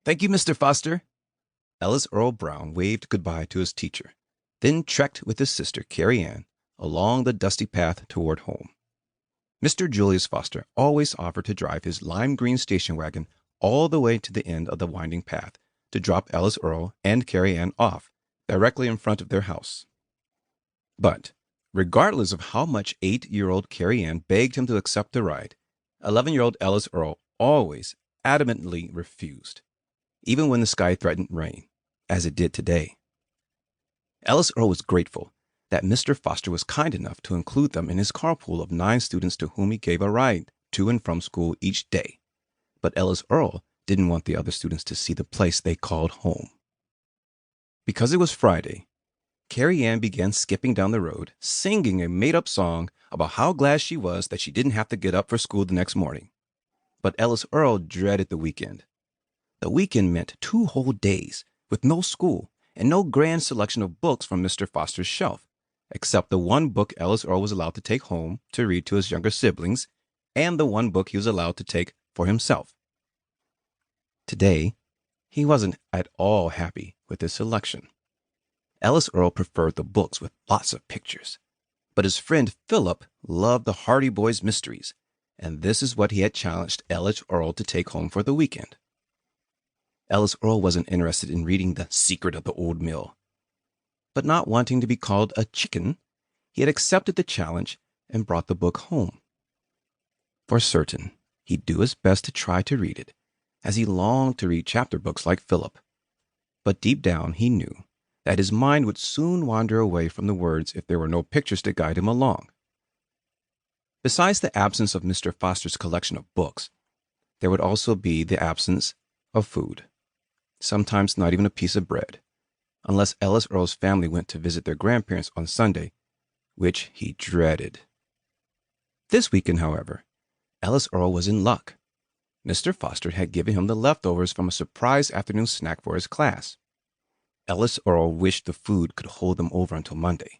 Thank you, Mr. Foster. Ellis Earl Brown waved goodbye to his teacher, then trekked with his sister, Carrie Ann, along the dusty path toward home. Mr. Julius Foster always offered to drive his lime green station wagon all the way to the end of the winding path to drop Ellis Earl and Carrie Ann off directly in front of their house. But regardless of how much 8-year-old Carrie Ann begged him to accept the ride, 11-year-old Ellis Earl always adamantly refused, even when the sky threatened rain, as it did today. Ellis Earl was grateful that Mr. Foster was kind enough to include them in his carpool of 9 students to whom he gave a ride to and from school each day. But Ellis Earl didn't want the other students to see the place they called home. Because it was Friday, Carrie Ann began skipping down the road, singing a made-up song about how glad she was that she didn't have to get up for school the next morning. But Ellis Earl dreaded the weekend. The weekend meant 2 whole days with no school and no grand selection of books from Mr. Foster's shelf, except the one book Ellis Earl was allowed to take home to read to his younger siblings and the one book he was allowed to take for himself. Today, he wasn't at all happy with his selection. Ellis Earl preferred the books with lots of pictures, but his friend Philip loved the Hardy Boys mysteries, and this is what he had challenged Ellis Earl to take home for the weekend. Ellis Earl wasn't interested in reading The Secret of the Old Mill, but not wanting to be called a chicken, he had accepted the challenge and brought the book home. For certain, he'd do his best to try to read it, as he longed to read chapter books like Philip. But deep down, he knew that his mind would soon wander away from the words if there were no pictures to guide him along. Besides the absence of Mr. Foster's collection of books, there would also be the absence of food, sometimes not even a piece of bread, unless Ellis Earl's family went to visit their grandparents on Sunday, which he dreaded. This weekend, however, Ellis Earl was in luck. Mr. Foster had given him the leftovers from a surprise afternoon snack for his class. Ellis Earl wished the food could hold them over until Monday.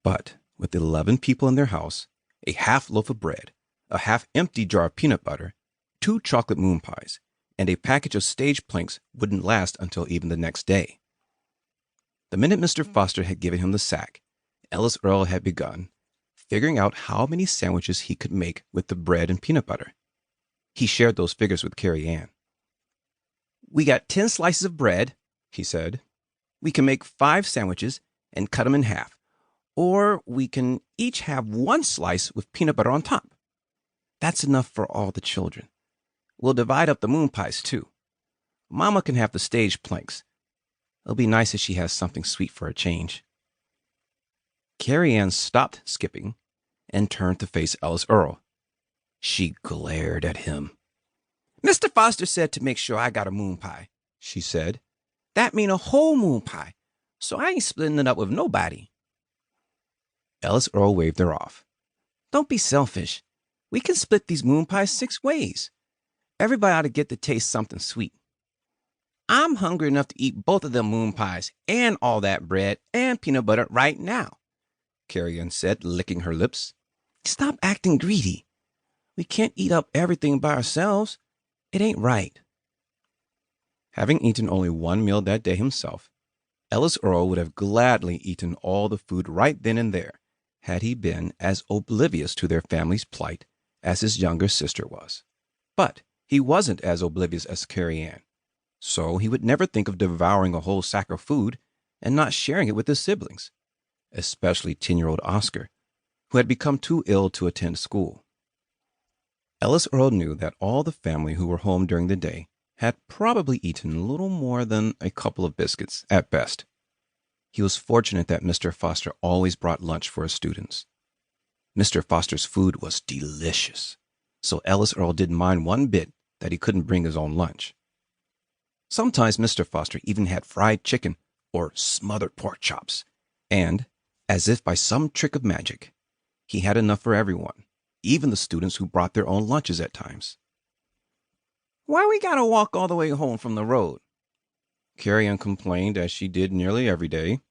But with 11 people in their house, a half loaf of bread, a half-empty jar of peanut butter, 2 chocolate moon pies, and a package of stage planks wouldn't last until even the next day. The minute Mr. Foster had given him the sack, Ellis Earl had begun figuring out how many sandwiches he could make with the bread and peanut butter. He shared those figures with Carrie Ann. "We got 10 slices of bread," he said. "We can make 5 sandwiches and cut them in half. Or we can each have 1 slice with peanut butter on top. That's enough for all the children. We'll divide up the moon pies, too. Mama can have the stage planks. It'll be nice if she has something sweet for a change." Carrie Ann stopped skipping and turned to face Ellis Earl. She glared at him. "Mr. Foster said to make sure I got a moon pie," she said. "That mean a whole moon pie, so I ain't splitting it up with nobody." Ellis Earl waved her off. "Don't be selfish. We can split these moon pies 6 ways. Everybody ought to get to taste something sweet." "I'm hungry enough to eat both of them moon pies and all that bread and peanut butter right now," Carrie Ann said, licking her lips. "Stop acting greedy. We can't eat up everything by ourselves. It ain't right." Having eaten only 1 meal that day himself, Ellis Earl would have gladly eaten all the food right then and there, had he been as oblivious to their family's plight as his younger sister was. But he wasn't as oblivious as Carrie Ann, so he would never think of devouring a whole sack of food and not sharing it with his siblings, especially 10-year-old Oscar, who had become too ill to attend school. Ellis Earl knew that all the family who were home during the day had probably eaten little more than a couple of biscuits at best. He was fortunate that Mr. Foster always brought lunch for his students. Mr. Foster's food was delicious, so Ellis Earl didn't mind one bit that he couldn't bring his own lunch. Sometimes Mr. Foster even had fried chicken or smothered pork chops, and, as if by some trick of magic, he had enough for everyone, even the students who brought their own lunches at times. "Why we gotta walk all the way home from the road?" Carrie Ann complained, as she did nearly every day.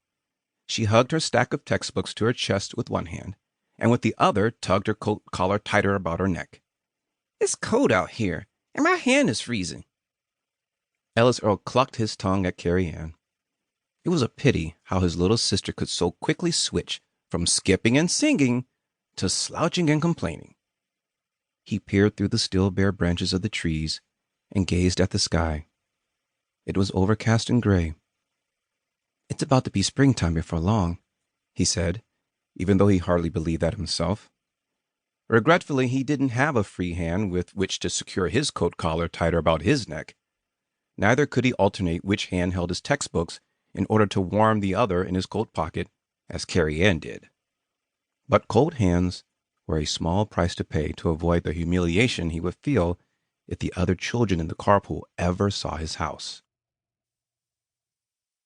She hugged her stack of textbooks to her chest with one hand, and with the other tugged her coat collar tighter about her neck. "It's cold out here, and my hand is freezing." Ellis Earl clucked his tongue at Carrie Ann. It was a pity how his little sister could so quickly switch from skipping and singing to slouching and complaining. He peered through the still bare branches of the trees and gazed at the sky. It was overcast and gray. "It's about to be springtime before long," he said, even though he hardly believed that himself. Regretfully, he didn't have a free hand with which to secure his coat collar tighter about his neck. Neither could he alternate which hand held his textbooks in order to warm the other in his coat pocket, as Carrie Ann did. But cold hands were a small price to pay to avoid the humiliation he would feel if the other children in the carpool ever saw his house.